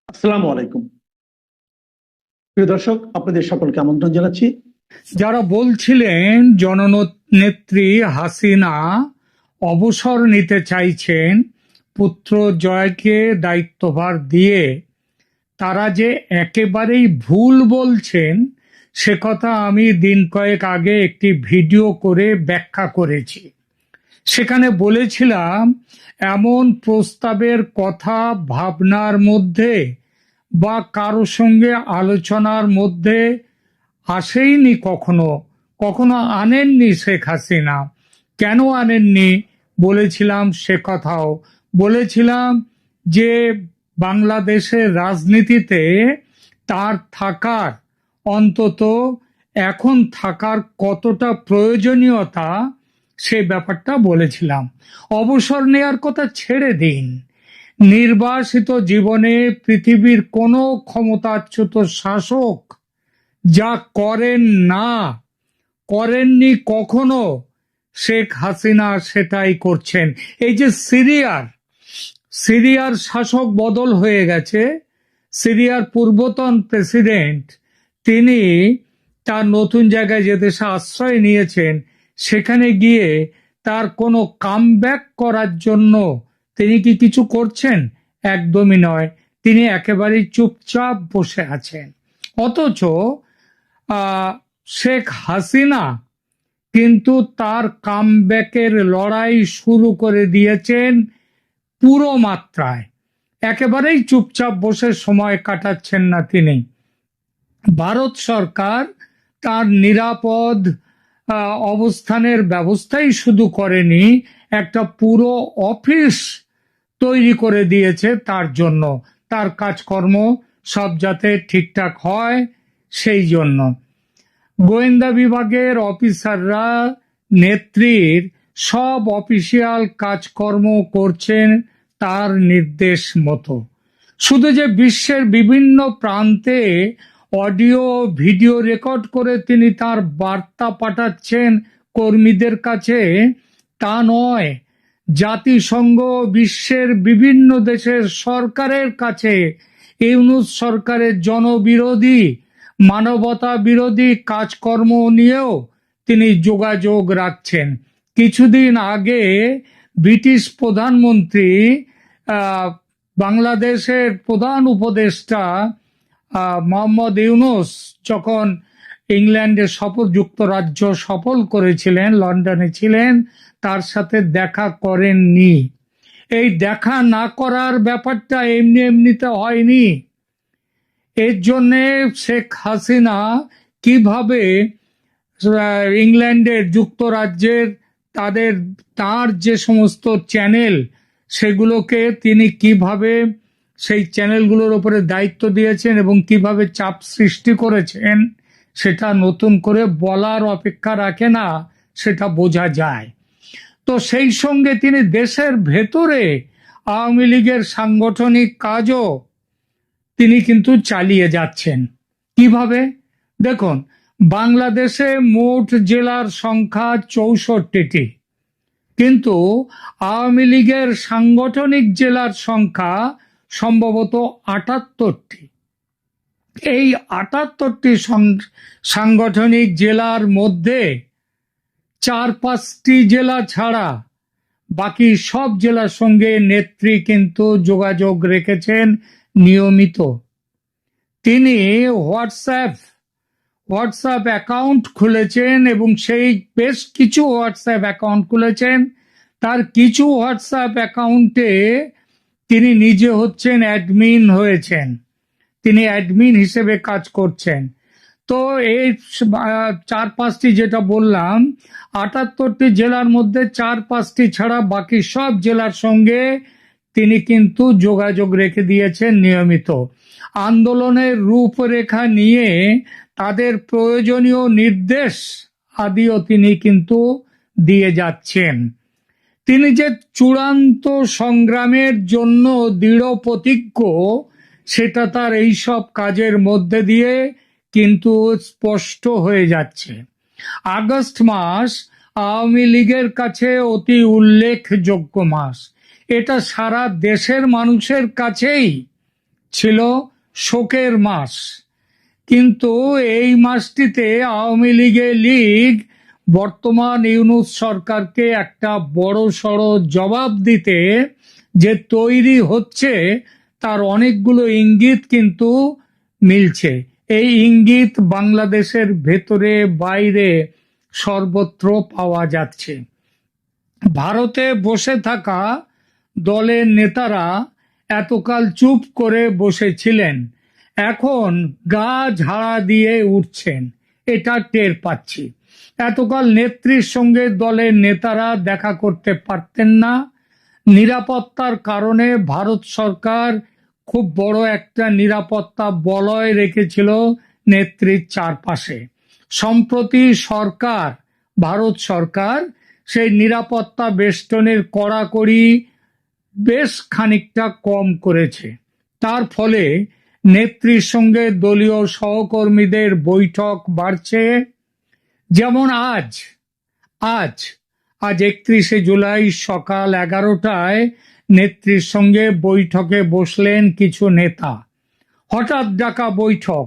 আসসালামু আলাইকুম। প্রিয় দর্শক, আপনাদের সকলকে আমন্ত্রণ জানাচ্ছি। যারা বলছিলেন জননেত্রী হাসিনা অবসর নিতে চাইছেন পুত্র জয়কে দায়িত্বভার দিয়ে, তারা যে একেবারেই ভুল বলছেন সে কথা আমি দিন কয়েক আগে একটি ভিডিও করে ব্যাখ্যা করেছি। সেখানে বলেছিলাম, এমন প্রস্তাবের কথা ভাবনার মধ্যে বা কারো সঙ্গে আলোচনার মধ্যে আসেইনি, কখনো কখনো আনেননি শেখ হাসিনা। কেন আনেননি বলেছিলাম, সে কথাও বলেছিলাম যে বাংলাদেশের রাজনীতিতে তার থাকার, অন্তত এখন থাকার কতটা প্রয়োজনীয়তা সে ব্যাপারটা বলেছিলাম। অবসর নেয়ার কথা ছেড়ে দিন, নির্বাসিত জীবনে পৃথিবীর কোনো ক্ষমতাচ্যুত শাসক যা করেন না, করেননি কখনো, শেখ হাসিনা সেটাই করছেন। এই যে সিরিয়ার শাসক বদল হয়ে গেছে, সিরিয়ার পূর্বতন প্রেসিডেন্ট তিনি তার নতুন জায়গায় যে দেশে আশ্রয় নিয়েছেন সেখানে গিয়ে তার কোনো কামব্যাক করার জন্য তিনি কি কিছু করছেন? একদমই নয়, তিনি একেবারেই চুপচাপ বসে আছেন। অথচ শেখ হাসিনা কিন্তু তার কামব্যাকের লড়াই শুরু করে দিয়েছেন পুরো মাত্রায়। একেবারেই চুপচাপ বসে সময় কাটাচ্ছেন না তিনি। ভারত সরকার তার নিরাপদ অবস্থানের ব্যবস্থাই শুধু করেনি, একটা পুরো অফিস তৈরি করে দিয়েছে তার জন্য, তার কাজকর্ম সব যাতে ঠিকঠাক হয় সেই জন্য। গোয়েন্দা বিভাগের অফিসাররা নেত্রীর সব অফিসিয়াল কাজকর্ম করছেন তার নির্দেশ মতো। শুধু যে বিশ্বের বিভিন্ন প্রান্তে অডিও ভিডিও রেকর্ড করে তিনি তার বার্তা পাঠাচ্ছেন কর্মীদের কাছে তা নয়, জাতিসংঘ বিশ্বের বিভিন্ন দেশের সরকারের কাছে ইউনূস সরকারের জনবিরোধী, মানবতা বিরোধী কাজকর্ম নিয়েও তিনি যোগাযোগ রাখছেন। কিছুদিন আগে ব্রিটিশ প্রধানমন্ত্রী বাংলাদেশের প্রধান উপদেষ্টা মোহাম্মদ ইউনূস যখন ইংল্যান্ডে যুক্তরাজ্য সফর করেছিলেন, লন্ডনে ছিলেন, তার সাথে দেখা করেননি। এই দেখা না করার ব্যাপারটা এমনি এমনিতে হয়নি। এর জন্যে শেখ হাসিনা কিভাবে ইংল্যান্ডের, যুক্তরাজ্যের তার যে সমস্ত চ্যানেল সেগুলোকে তিনি কিভাবে সেই চ্যানেলগুলোর উপরে দায়িত্ব দিয়েছেন এবং কিভাবে চাপ সৃষ্টি করেছেন সেটা নতুন করে বলার অপেক্ষা রাখে না, সেটা বোঝা যায়। তো সেই সঙ্গে তিনি দেশের ভেতরে আওয়ামী লীগের সাংগঠনিক কাজও তিনি কিন্তু চালিয়ে যাচ্ছেন। কিভাবে? দেখুন, বাংলাদেশে মোট জেলার সংখ্যা 64টি, কিন্তু আওয়ামী লীগের সাংগঠনিক জেলার সংখ্যা সম্ভবত 78টি। এই 78টি সাংগঠনিক জেলার মধ্যে 4-5টি জেলা ছাড়া বাকি সব জেলার সঙ্গে নেত্রী কিন্তু যোগাযোগ রেখেছেন নিয়মিত। তিনি হোয়াটসঅ্যাপ অ্যাকাউন্ট খুলেছেন এবং সেই বেশ কিছু হোয়াটসঅ্যাপ অ্যাকাউন্ট খুলেছেন। তার কিছু হোয়াটসঅ্যাপ অ্যাকাউন্টে তিনি নিজে হচ্ছেন অ্যাডমিন হয়েছেন, তিনি অ্যাডমিন হিসেবে কাজ করছেন। তো এই 4-5টি যেটা বললাম, 78টি জেলার মধ্যে 4-5টি ছাড়া বাকি সব জেলার সঙ্গে তিনি কিন্তু যোগাযোগ রেখে দিয়েছেন নিয়মিত। আন্দোলনের রূপরেখা নিয়ে তাদের প্রয়োজনীয় নির্দেশ আদিও তিনি কিন্তু দিয়ে যাচ্ছেন। তিনি যে চূড়ান্ত সংগ্রামের জন্য দৃঢ় প্রতিজ্ঞ সেটা তার এইসব কাজের মধ্যে দিয়ে কিন্তু স্পষ্ট হয়ে যাচ্ছে। আগস্ট মাস আওয়ামী লীগের কাছে অতি উল্লেখযোগ্য মাস। এটা সারা দেশের মানুষের কাছেই ছিল শোকের মাস, কিন্তু এই মাসটিতে আওয়ামী লীগ বর্তমান ইউনূস সরকারকে একটা বড়সড় জবাব দিতে যে তৈরি হচ্ছে তার অনেকগুলো ইঙ্গিত কিন্তু মিলছে। এই ইঙ্গিত বাংলাদেশের ভেতরে বাইরে সর্বত্র পাওয়া যাচ্ছে। ভারতে বসে থাকা দলের নেতারা এতকাল চুপ করে বসেছিলেন, এখন গা ঝাড়া দিয়ে উঠছেন, এটা টের পাচ্ছি। এতকাল নেত্রীর সঙ্গে দলের নেতারা দেখা করতে পারতেন না, নিরাপত্তার কারণে ভারত সরকার খুব বড় একটা নিরাপত্তা বলয় রেখেছিল নেত্রীর চারপাশে। সম্প্রতি ভারত সরকার সেই নিরাপত্তা বেষ্টনের কড়াকড়ি বেশ খানিকটা কম করেছে। তার ফলে নেত্রীর সঙ্গে দলীয় সহকর্মীদের বৈঠক বাড়ছে। যেমন আজ 31শে জুলাই সকাল 11টায় নেত্রীর সঙ্গে বৈঠকে বসলেন কিছু নেতা। হঠাৎ ডাকা বৈঠক।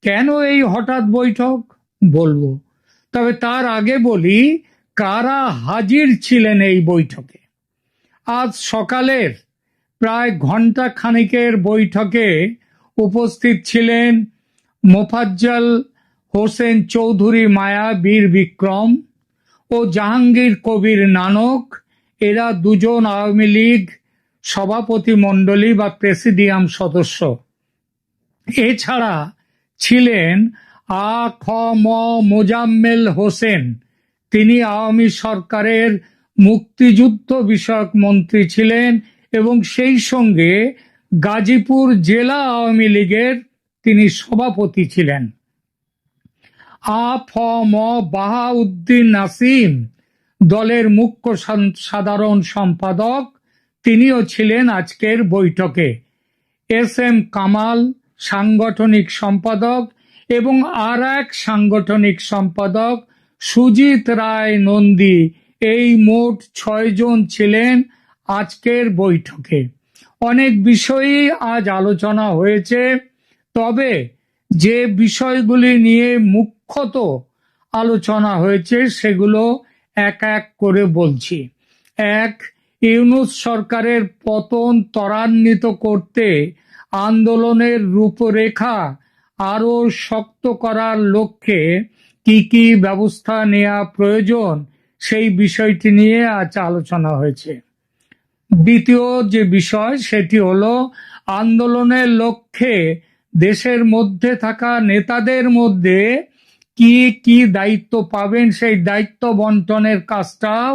কেন এই হঠাৎ বৈঠক বলবো, তবে তার আগে বলি কারা হাজির ছিলেন এই বৈঠকে। আজ সকালের প্রায় ঘন্টা খানিকের বৈঠকে উপস্থিত ছিলেন মোফাজ্জল হোসেন চৌধুরী মায়া বীর বিক্রম ও জাহাঙ্গীর কবির নানক। এরা দুজন আওয়ামী লীগ সভাপতি মণ্ডলী বা প্রেসিডিয়াম সদস্য। এছাড়া ছিলেন খ.ম. মোজাম্মেল হোসেন, তিনি আওয়ামী সরকারের মুক্তিযুদ্ধ বিষয়ক মন্ত্রী ছিলেন এবং সেই সঙ্গে গাজীপুর জেলা আওয়ামী লীগের তিনি সভাপতি ছিলেন। আ.ফ.ম. বাহাউদ্দিন নাসিম দলের মুখ্য সাধারণ সম্পাদক, তিনিও ছিলেন আজকের বৈঠকে। এস.এম. কামাল সাংগঠনিক সম্পাদক এবং আর এক সাংগঠনিক সম্পাদক সুজিত রায় নন্দী, এই মোট 6 জন ছিলেন আজকের বৈঠকে। অনেক বিষয়ই আজ আলোচনা হয়েছে, তবে যে বিষয়গুলি নিয়ে মুখ্যত আলোচনা হয়েছে সেগুলো এক এক করে বলছি। এক, ইউনূস সরকারের পতন ত্বরান্বিত করতে আন্দোলনের রূপরেখা আরো শক্ত করার লক্ষ্যে কি কি ব্যবস্থা নেওয়া প্রয়োজন সেই বিষয়টি নিয়ে আজ আলোচনা হয়েছে। দ্বিতীয় যে বিষয় সেটি হলো আন্দোলনের লক্ষ্যে দেশের মধ্যে থাকা নেতাদের মধ্যে কি কি দায়িত্ব পাবেন সেই দায়িত্ব বন্টনের কাজটাও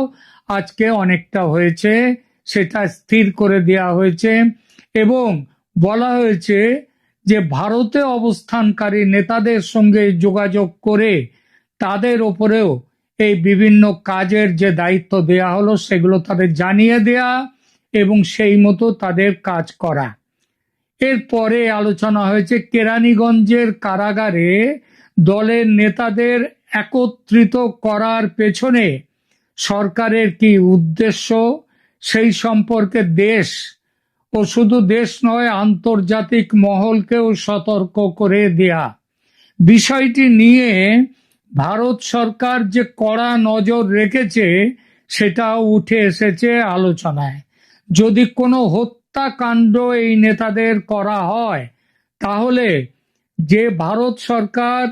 আজকে অনেকটা হয়েছে, সেটা স্থির করে দেওয়া হয়েছে এবং বলা হয়েছে যে ভারতে অবস্থানকারী নেতাদের সঙ্গে যোগাযোগ করে তাদের ওপরেও এই বিভিন্ন কাজের যে দায়িত্ব দেয়া হলো সেগুলো তাদের জানিয়ে দেয়া এবং সেই মতো তাদের কাজ করা। এরপরে আলোচনা হয়েছে কেরানীগঞ্জের কারাগারে দলের নেতাদের একত্রিত করার পেছনে সরকারের কি উদ্দেশ্য, সেই সম্পর্কে দেশ ও শুধু দেশ নয় আন্তর্জাতিক মহলকেও সতর্ক করে দেয়া। বিষয়টি নিয়ে ভারত সরকার যে কড়া নজর রেখেছে সেটাও উঠে এসেছে আলোচনায়। যদি কোনো হত্যাকাণ্ড এই নেতাদের করা হয় তাহলে যে ভারত সরকার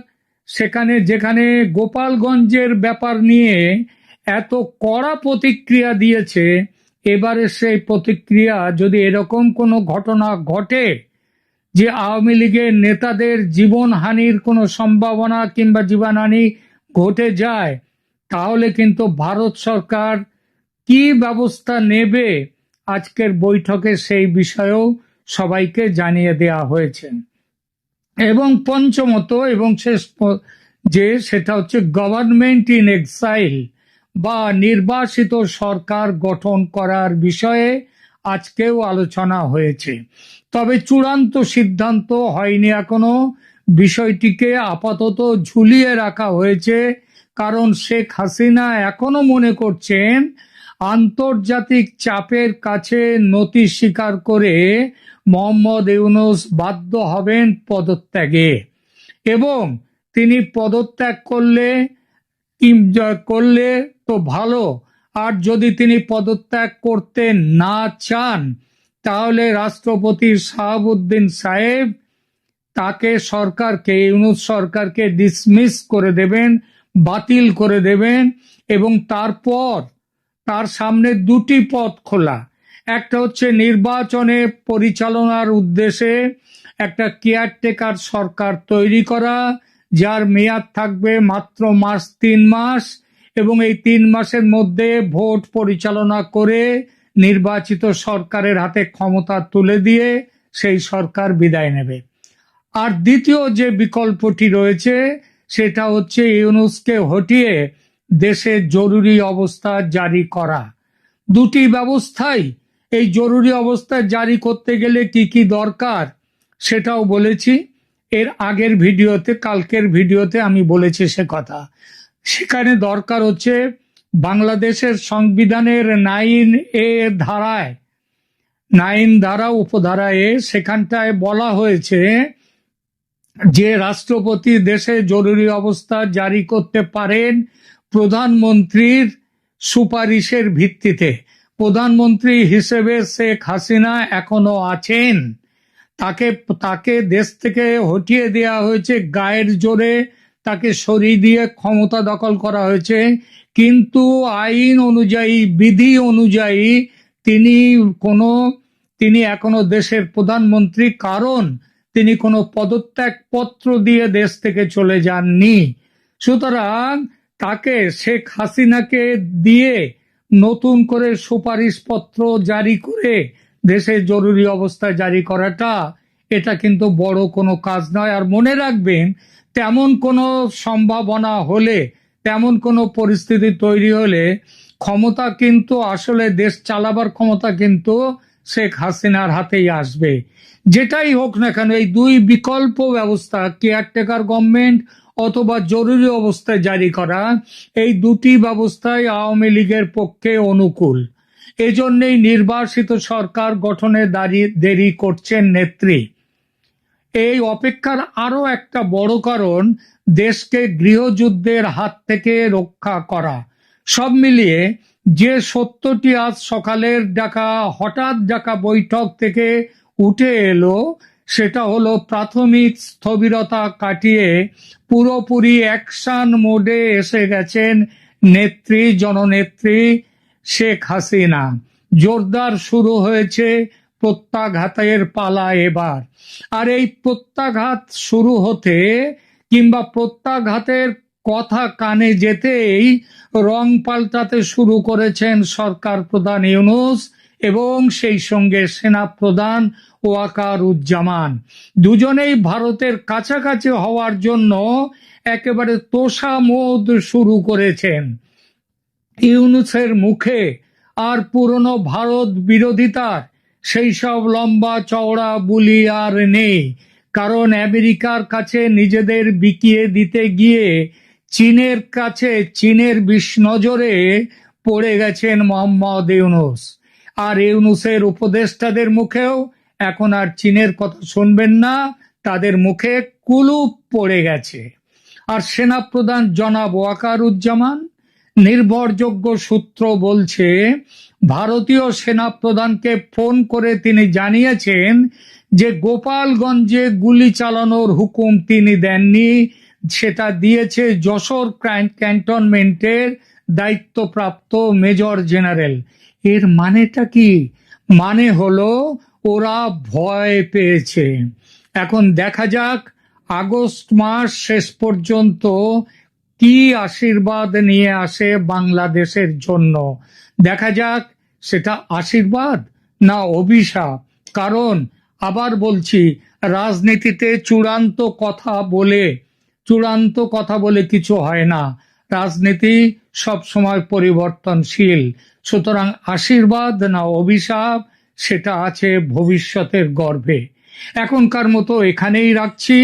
যেখানে গোপালগঞ্জের ব্যাপার নিয়ে এত কড়া প্রতিক্রিয়া দিয়েছে, এবারে সেই প্রতিক্রিয়া যদি এরকম কোনো ঘটনা ঘটে যে আওয়ামী লীগের নেতাদের জীবনহানির কোনো সম্ভাবনা কিংবা জীবনহানি ঘটে যায়, তাহলে কিন্তু ভারত সরকার কি ব্যবস্থা নেবে আজকের বৈঠকে সেই বিষয়েও সবাইকে জানিয়ে দেওয়া হয়েছে। এবং পঞ্চমত এবং শেষ যে সেটা হচ্ছে গভর্নমেন্ট ইন এক্সাইল বা নির্বাসিত সরকার গঠন করার বিষয়ে আজকেও আলোচনা হয়েছে, তবে চূড়ান্ত সিদ্ধান্ত হয়নি এখনো। বিষয়টিকে আপাতত ঝুলিয়ে রাখা হয়েছে, কারণ শেখ হাসিনা এখনো মনে করছেন আন্তর্জাতিক চাপের কাছে নতি স্বীকার করে মোহাম্মদ ইউনূস বাধ্য হবেন পদত্যাগে, এবং তিনি পদত্যাগ করলে তো ভালো, আর যদি তিনি পদত্যাগ করতে না চান তাহলে রাষ্ট্রপতি শাহাবুদ্দিন সাহেব তাকে ইউনূস সরকারকে ডিসমিস করে দেবেন, বাতিল করে দেবেন, এবং তারপর তার সামনে দুটি পথ খোলা। একটা হচ্ছে নির্বাচনে পরিচালনার উদ্দেশ্যে একটা কেয়ারটেকার সরকার তৈরি করা, যার মেয়াদ থাকবে মাত্র 3 মাস, এবং এই 3 মাসের মধ্যে ভোট পরিচালনা করে নির্বাচিত সরকারের হাতে ক্ষমতা তুলে দিয়ে সেই সরকার বিদায় নেবে। আর দ্বিতীয় যে বিকল্পটি রয়েছে সেটা হচ্ছে ইউনূসকে হটিয়ে দেশে জরুরি অবস্থা জারি করা। দুটি ব্যবস্থাই, এই জরুরি অবস্থা জারি করতে গেলে কি কি দরকার সেটাও বলেছি এর আগের ভিডিওতে, কালকের ভিডিওতে আমি বলেছি সে কথা। সেখানে দরকার হচ্ছে বাংলাদেশের সংবিধানের 9 ধারা উপধারায় সেখানটায় বলা হয়েছে যে রাষ্ট্রপতি দেশে জরুরি অবস্থা জারি করতে পারেন প্রধানমন্ত্রীর সুপারিশের ভিত্তিতে। প্রধানমন্ত্রী হিসেবে শেখ হাসিনা এখনো আছেন, তাকে দেশ থেকে হটিয়ে দেওয়া হয়েছে গায়ের জোরে, তাকে সরিয়ে দিয়ে ক্ষমতা দখল করা হয়েছে, কিন্তু আইন অনুযায়ী, বিধি অনুযায়ী তিনি এখনো দেশের প্রধানমন্ত্রী, কারণ তিনি কোনো পদত্যাগ পত্র দিয়ে দেশ থেকে চলে যাননি। সুতরাং তাকে, শেখ হাসিনাকে দিয়ে নতুন করে সুপারিশপত্র জারি করে দেশে জরুরি অবস্থা জারি করাটা এটা কিন্তু বড় কোনো কাজ নয়। আর মনে রাখবেন, তেমন কোনো সম্ভাবনা হলে, তেমন কোনো পরিস্থিতি তৈরি হলে ক্ষমতা কিন্তু আসলে দেশ চালাবার ক্ষমতা কিন্তু শেখ হাসিনার হাতেই আসবে। যেটাই হোক না কেন, এই দুই বিকল্প ব্যবস্থা, কেয়ারটেকার গভর্নমেন্ট অথবা জরুরি অবস্থা জারি করা, এই দুটি ব্যবস্থাই আওয়ামী লীগের পক্ষে অনুকূল। এজন্যই নির্বাসিত সরকার গঠনে দেরি করছেন নেত্রী। এই অপেক্ষার আরো একটা বড় কারণ দেশকে গৃহযুদ্ধের হাত থেকে রক্ষা করা। সব মিলিয়ে যে সত্যটি আজ সকালের হঠাৎ ডাকা বৈঠক থেকে উঠে এলো সেটা হলো প্রাথমিক স্থবিরতা কাটিয়ে পুরোপুরি অ্যাকশন মোডে এসে গেছেন জননেত্রী শেখ হাসিনা। জোরদার শুরু হয়েছে প্রত্যাঘাতের পালা এবার। আর এই প্রত্যাঘাত শুরু হতে কিংবা প্রত্যাঘাতের কথা কানে যেতেই রং পাল্টাতে শুরু করেছেন সরকার প্রধান ইউনূস এবং সেই সঙ্গে সেনা প্রধান ওয়াকারুজ্জামান। দুজনেই ভারতের কাছাকাছি হওয়ার জন্য একেবারে তোষামোদ শুরু করেছেন। ইউনূসের মুখে আর পুরনো ভারত বিরোধিতার সেই সব লম্বা চওড়া বুলি আর নেই, কারণ আমেরিকার কাছে নিজেদের বিকিয়ে দিতে গিয়ে চীনের বিষ নজরে পড়ে গেছেন মোহাম্মদ ইউনূস। আর ইউনূসের উপদেষ্টাদের মুখেও এখন আর চীনের কথা শুনবেন না, তাদের মুখে কুলুপ পড়ে গেছে। আর সেনাপ্রধান জনাব ওয়াকারুজ্জামান, নির্ভরযোগ্য সূত্র বলছে ভারতীয় সেনাপ্রধানকে ফোন করে তিনি জানিয়েছেন যে গোপালগঞ্জে গুলি চালানোর হুকুম তিনি দেননি, সেটা দিয়েছে যশোর ক্যান্টনমেন্টের দায়িত্বপ্রাপ্ত মেজর জেনারেল। এর মানেটা কি? মানে হলো ওরা ভয় পেয়েছে। এখন দেখা যাক আগস্ট মাস শেষ পর্যন্ত কি আশীর্বাদ নিয়ে আসে বাংলাদেশের জন্য। দেখা যাক সেটা আশীর্বাদ না অভিশাপ। কারণ আবার বলছি, রাজনীতিতে চূড়ান্ত কথা বলে কিছু হয় না, রাজনীতি সব সময় পরিবর্তনশীল। সুতরাং আশীর্বাদ না অভিশাপ সেটা আছে ভবিষ্যতের গর্ভে। এখনকার মতো এখানেই রাখছি।